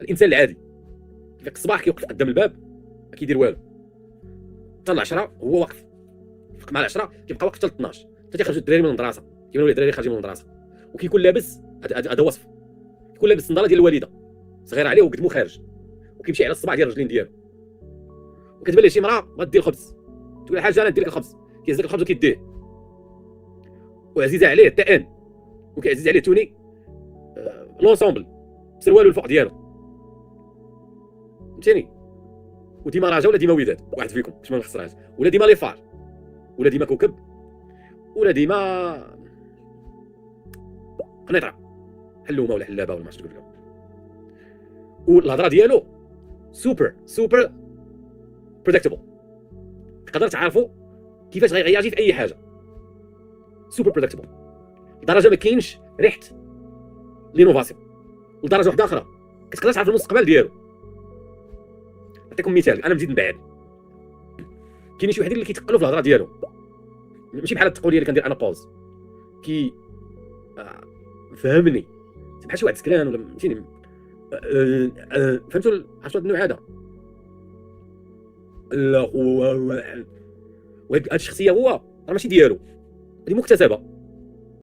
الانسان العادي كيفاش الصباح كيوقف قدام الباب ما كيدير والو حتى ل 10 هو واقف، فوق مع 10 كيبقى واقف حتى ل 12 حتى تيخرجوا الدراري من المدرسه، كيبانوا لي الدراري خارجين من المدرسه وكيكون لابس، هذا وصف، كيكون لابس النضاله ديال الوالده صغيره عليه وقدمو خارج، وكيمشي على الصباع ديال الرجلين ديالو، وكتبان ليه شي مراه بغات دير الخبز، تقول لها حاجه انا ندير لك الخبز، كيهز لك الخبز وكيديه، وعزيزه عليه التان، وكيعزيز عليه توني لونسومبل بسروالو الفوق ديالو، فهمتيني؟ وديما راجا ولا ديما وداد واحد فيكم باش ما نخسرهاش، ولا ديما لي فار، ولا ديما كوكب، ولا ديما قنيطره حلومه ولا حلابه ولا ما عرفتش تقول لكم. والهضره ديالو سوبر بريدكتبل، تقدر تعرفوا كيفاش غيرياجي في اي حاجه، سوبر بريدكتبل لدرجه ما كاينش ريحه لينوفاسيون، ولدرجه واحده اخرى كتقدر تعرف المستقبل ديالو. نعطيكم مثال، انا مزيد من بعد كاين شي وحدين اللي كيتقلوا في الهضره ديالو، ماشي بحال التقوليه اللي كندير انا بوز كي فهمني بحال شي واحد سكران ولا فهمتيني، فهمتوا عرفتوا هذا النوع هذا؟ لا وهاد الشخصيه هو راه ماشي ديالو، هذه مكتسبه.